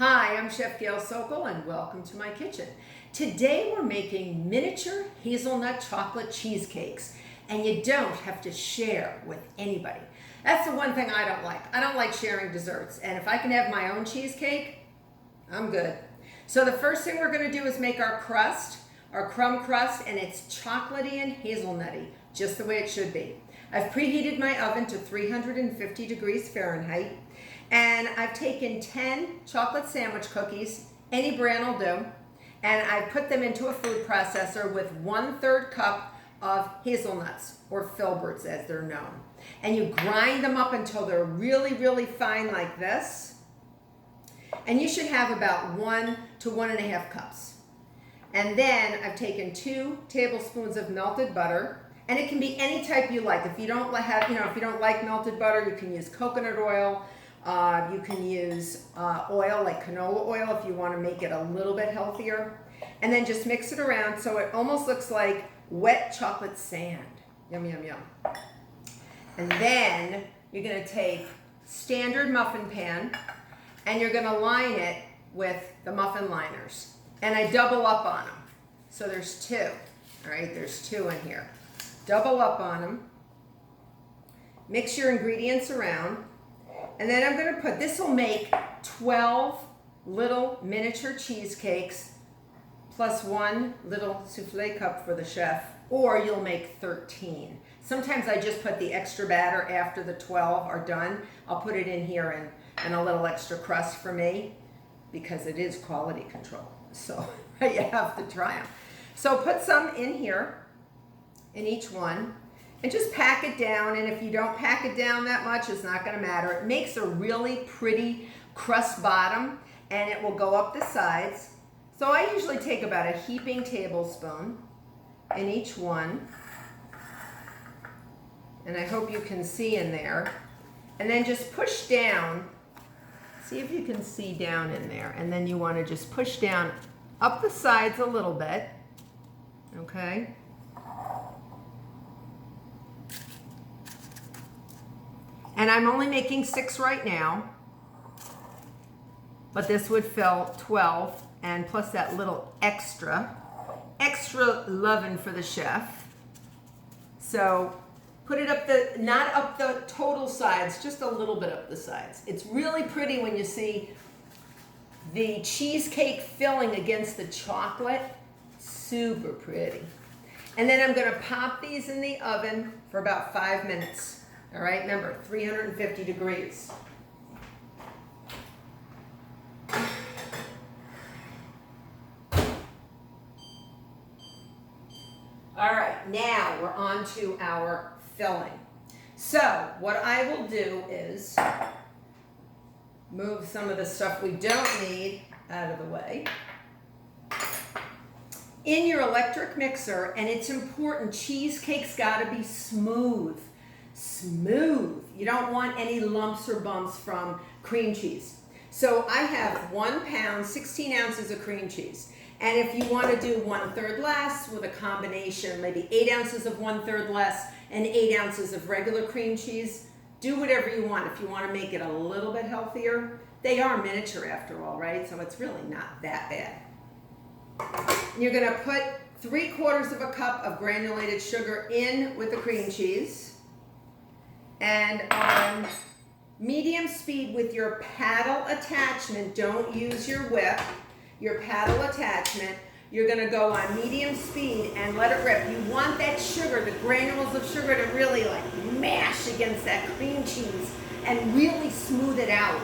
Hi, I'm Chef Gail Sokol and welcome to my kitchen. Today we're making miniature hazelnut chocolate cheesecakes, and you don't have to share with anybody. That's the one thing I don't like. I don't like sharing desserts, and if I can have my own cheesecake, I'm good. So the first thing we're going to do is make our crust, our crumb crust, and it's chocolatey and hazelnutty, just the way it should be. I've preheated my oven to 350 degrees Fahrenheit. And I've taken 10 chocolate sandwich cookies, any brand will do, and I put them into a food processor with 1/3 cup of hazelnuts, or filberts as they're known. And you grind them up until they're really, really fine like this. And you should have about 1 to 1.5 cups. And then I've taken 2 tablespoons of melted butter, and it can be any type you like. If you don't have, if you don't like melted butter, you can use coconut oil. You can use oil like canola oil if you want to make it a little bit healthier. And then just mix it around so it almost looks like wet chocolate sand. Yum, yum, yum. And then you're going to take standard muffin pan and you're going to line it with the muffin liners. And I double up on them. So there's 2. All right, there's 2 in here. Double up on them. Mix your ingredients around. And then I'm going to put, this will make 12 little miniature cheesecakes plus 1 little souffle cup for the chef, or you'll make 13. Sometimes I just put the extra batter after the 12 are done. I'll put it in here and a little extra crust for me because it is quality control. So you have to try them. So put some in here, in each one. And just pack it down, and if you don't pack it down that much, it's not going to matter. It makes a really pretty crust bottom, and it will go up the sides. So I usually take about a heaping tablespoon in each one, and I hope you can see in there. And then just push down. See if you can see down in there. And then you want to just push down up the sides a little bit, okay? And I'm only making 6 right now, but this would fill 12, and plus that little extra loving for the chef. So put it up not up the total sides, just a little bit up the sides. It's really pretty when you see the cheesecake filling against the chocolate. Super pretty. And then I'm going to pop these in the oven for about 5 minutes. All right, remember, 350 degrees. All right, now we're on to our filling. So what I will do is move some of the stuff we don't need out of the way. In your electric mixer, and it's important, cheesecake's gotta be smooth. Smooth. You don't want any lumps or bumps from cream cheese. So I have 1 pound, 16 ounces of cream cheese. And if you want to do 1/3 less with a combination, maybe 8 ounces of 1/3 less and 8 ounces of regular cream cheese, do whatever you want. If you want to make it a little bit healthier, they are miniature after all, right? So it's really not that bad. And you're going to put 3/4 cup of granulated sugar in with the cream cheese. And on medium speed with your paddle attachment, don't use your whip, your paddle attachment, you're gonna go on medium speed and let it rip. You want that sugar, the granules of sugar, to really like mash against that cream cheese and really smooth it out.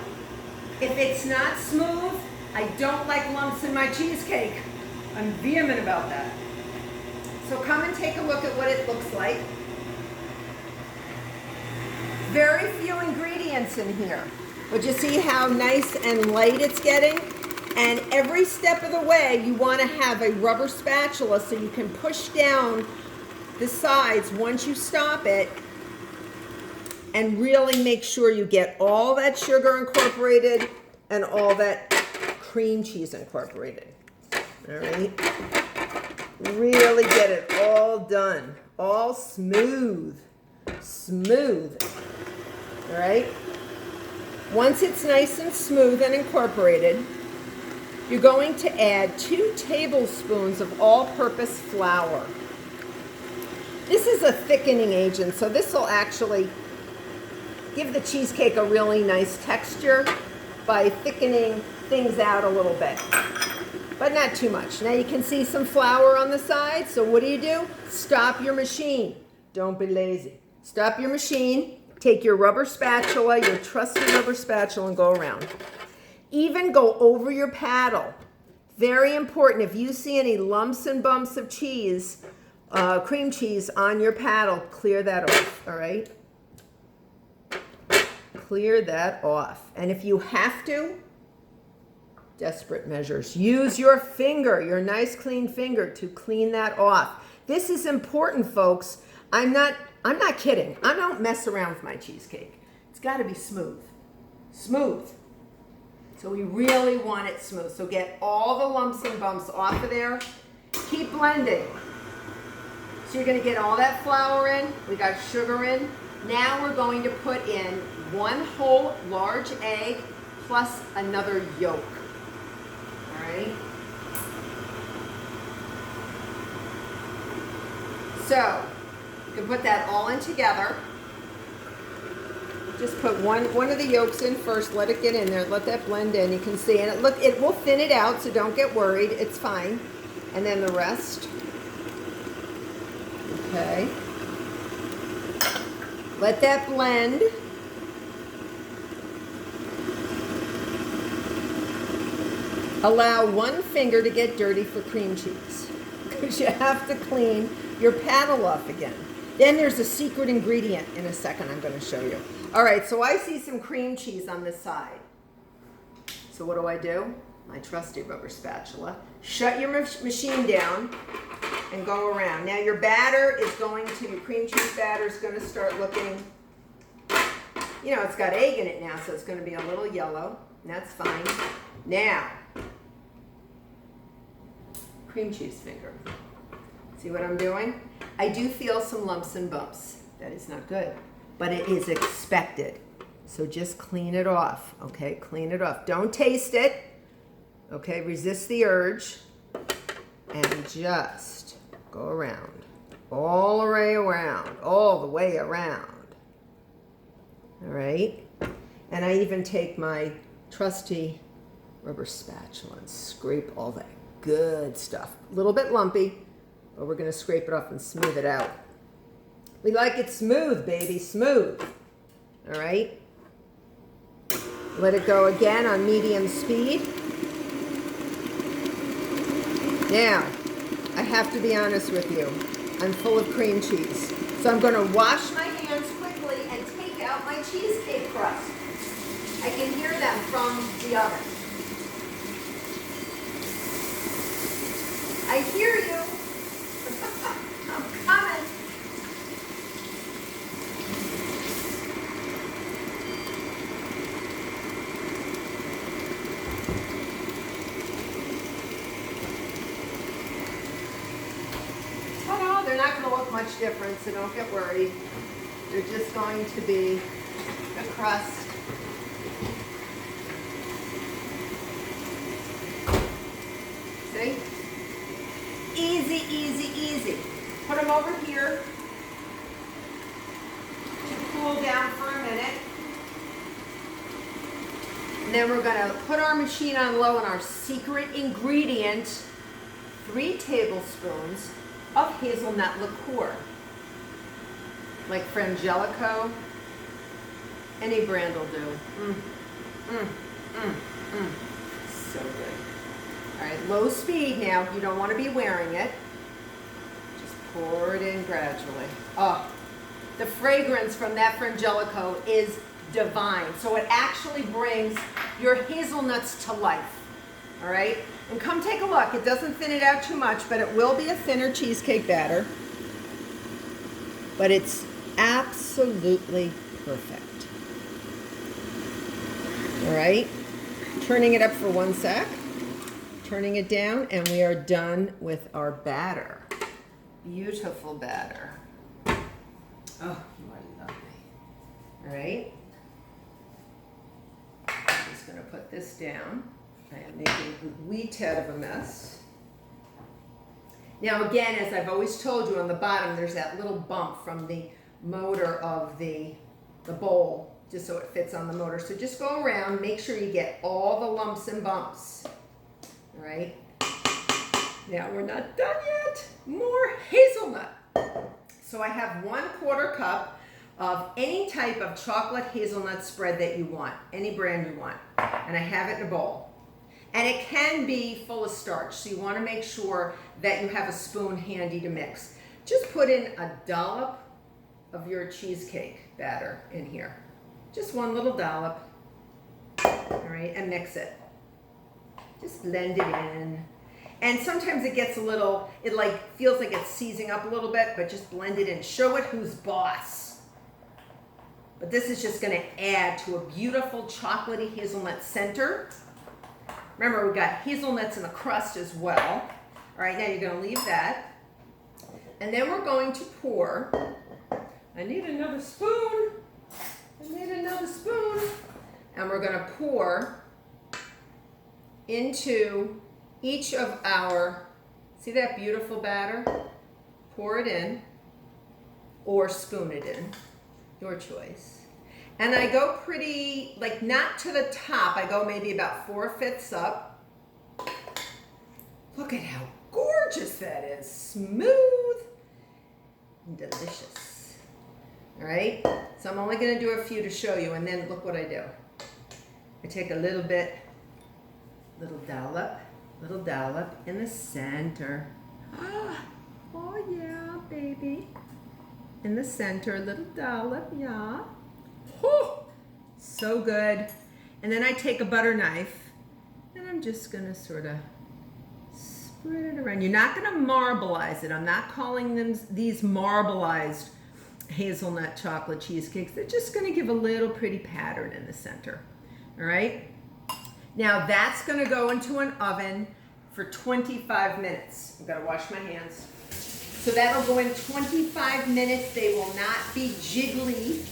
If it's not smooth, I don't like lumps in my cheesecake. I'm vehement about that. So come and take a look at what it looks like. Very few ingredients in here, but you see how nice and light it's getting? And every step of the way, you want to have a rubber spatula so you can push down the sides once you stop it and really make sure you get all that sugar incorporated and all that cream cheese incorporated. All right? Really get it all done, all smooth. Smooth. All right? Once it's nice and smooth and incorporated, you're going to add 2 tablespoons of all-purpose flour. This is a thickening agent, so this will actually give the cheesecake a really nice texture by thickening things out a little bit, but not too much. Now you can see some flour on the side, so what do? Stop your machine. Don't be lazy. Stop your machine, take your rubber spatula, your trusty rubber spatula, and go around. Even go over your paddle. Very important. If you see any lumps and bumps of cheese, cream cheese on your paddle, clear that off, all right? Clear that off. And if you have to, desperate measures, use your finger, your nice clean finger, to clean that off. This is important, folks. I'm not kidding. I don't mess around with my cheesecake. It's got to be smooth. Smooth. So we really want it smooth. So get all the lumps and bumps off of there. Keep blending. So you're going to get all that flour in. We got sugar in. Now we're going to put in 1 whole large egg plus another yolk. All right. So you can put that all in together. Just put one of the yolks in first. Let it get in there. Let that blend in. You can see, and it will thin it out, so don't get worried. It's fine. And then the rest. Okay. Let that blend. Allow 1 finger to get dirty for cream cheese, because you have to clean your paddle off again. Then there's a secret ingredient in a second I'm going to show you. All right, so I see some cream cheese on this side. So what do? My trusty rubber spatula. Shut your machine down and go around. Now your batter is going to, your cream cheese batter is going to start looking, you know, it's got egg in it now, so it's going to be a little yellow, and that's fine. Now, cream cheese finger. See what I'm doing? I do feel some lumps and bumps. That is not good, but it is expected. So just clean it off, okay? Clean it off. Don't taste it, okay? Resist the urge, and just go around, all the way around, all the way around. All right? And I even take my trusty rubber spatula and scrape all that good stuff. A little bit lumpy, but we're going to scrape it off and smooth it out. We like it smooth, baby, smooth. All right? Let it go again on medium speed. Now, I have to be honest with you. I'm full of cream cheese. So I'm going to wash my hands quickly and take out my cheesecake crust. I can hear them from the oven. I hear you. I'm coming. Ta-da! They're not going to look much different, so don't get worried. They're just going to be the crust. See? Easy, easy, easy. Put them over here to cool down for a minute. And then we're going to put our machine on low, and our secret ingredient, 3 tablespoons of hazelnut liqueur. Like Frangelico, any brand will do. So good. All right, low speed now. You don't want to be wearing it. Just pour it in gradually. Oh, the fragrance from that Frangelico is divine. So it actually brings your hazelnuts to life. All right? And come take a look. It doesn't thin it out too much, but it will be a thinner cheesecake batter. But it's absolutely perfect. All right? Turning it up for 1 sec. Turning it down, and we are done with our batter. Beautiful batter. Oh, you are lovely. All right. I'm just going to put this down. I am making wee tad of a mess. Now again, as I've always told you, on the bottom there's that little bump from the motor of the bowl, just so it fits on the motor. So just go around, make sure you get all the lumps and bumps. All right. Now we're not done yet. More hazelnut. So I have 1/4 cup of any type of chocolate hazelnut spread that you want, any brand you want. And I have it in a bowl. And it can be full of starch, so you want to make sure that you have a spoon handy to mix. Just put in a dollop of your cheesecake batter in here. Just one little dollop. All right, and mix it. Just blend it in. And sometimes it gets a little, it like feels like it's seizing up a little bit, but just blend it in. Show it who's boss. But this is just going to add to a beautiful chocolatey hazelnut center. Remember, we got hazelnuts in the crust as well. All right, now you're going to leave that. And then we're going to pour. I need another spoon. I need another spoon. And we're going to pour into each of our, see that beautiful batter? Pour it in or spoon it in, your choice. And I go pretty, like not to the top, I go maybe about 4/5 up. Look at how gorgeous that is, smooth and delicious. All right, so I'm only gonna do a few to show you, and then look what I do. I take a little bit, little dollop in the center. Oh yeah, baby. In the center, little dollop, yeah. Oh, so good. And then I take a butter knife and I'm just gonna sort of spread it around. You're not gonna marbleize it. I'm not calling them these marbleized hazelnut chocolate cheesecakes. They're just gonna give a little pretty pattern in the center. All right? Now that's gonna go into an oven for 25 minutes. I've gotta wash my hands. So that'll go in 25 minutes. They will not be jiggly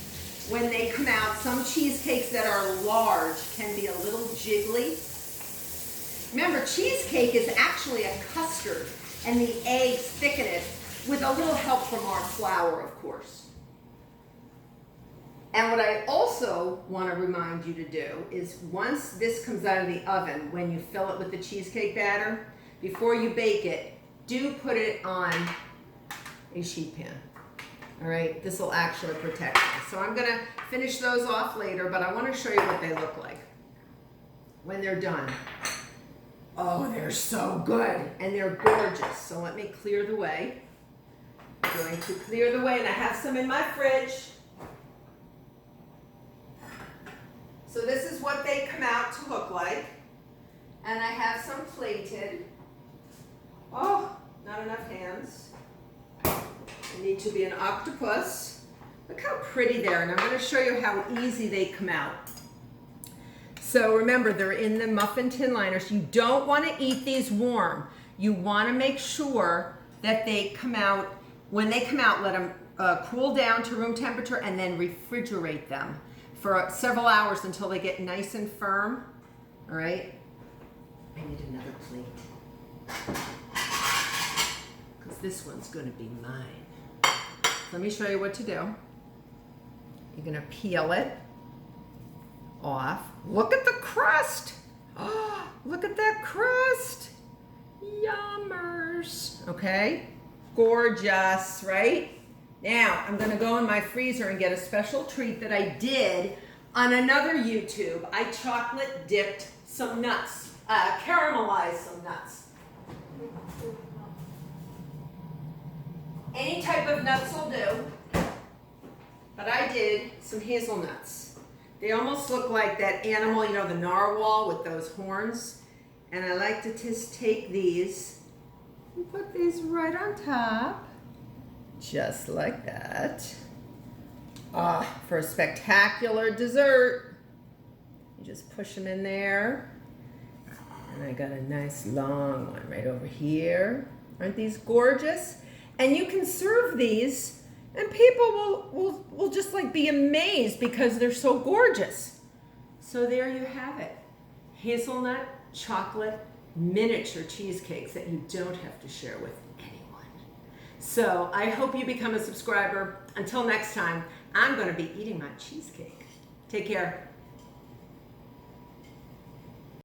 when they come out. Some cheesecakes that are large can be a little jiggly. Remember, cheesecake is actually a custard, and the eggs thicken it with a little help from our flour, of course. And what I also want to remind you to do is once this comes out of the oven, when you fill it with the cheesecake batter, before you bake it, do put it on a sheet pan. All right, this will actually protect them. So I'm gonna finish those off later, but I wanna show you what they look like when they're done. Oh, they're so good, and they're gorgeous. So let me clear the way. I'm going to clear the way, and I have some in my fridge. So this is what they come out to look like. And I have some plated. Oh, not enough hands. They need to be an octopus. Look how pretty they are, and I'm going to show you how easy they come out. So remember, they're in the muffin tin liners. You don't want to eat these warm. You want to make sure that they come out, when they come out, let them cool down to room temperature and then refrigerate them for several hours until they get nice and firm. All right? I need another plate, because this one's going to be mine. Let me show you what to do. You're going to peel it off. Look at the crust. Oh, look at that crust. Yummers. Okay? Gorgeous, right? Now, I'm going to go in my freezer and get a special treat that I did on another YouTube. I chocolate dipped some nuts, caramelized some nuts. Any type of nuts will do, but I did some hazelnuts. They almost look like that animal, you know, the narwhal with those horns. And I like to just take these and put these right on top, just like that. Ah, for a spectacular dessert. You just push them in there. And I got a nice long one right over here. Aren't these gorgeous? And you can serve these, and people will just like be amazed because they're so gorgeous. So there you have it. Hazelnut chocolate miniature cheesecakes that you don't have to share with anyone. So I hope you become a subscriber. Until next time, I'm going to be eating my cheesecake. Take care.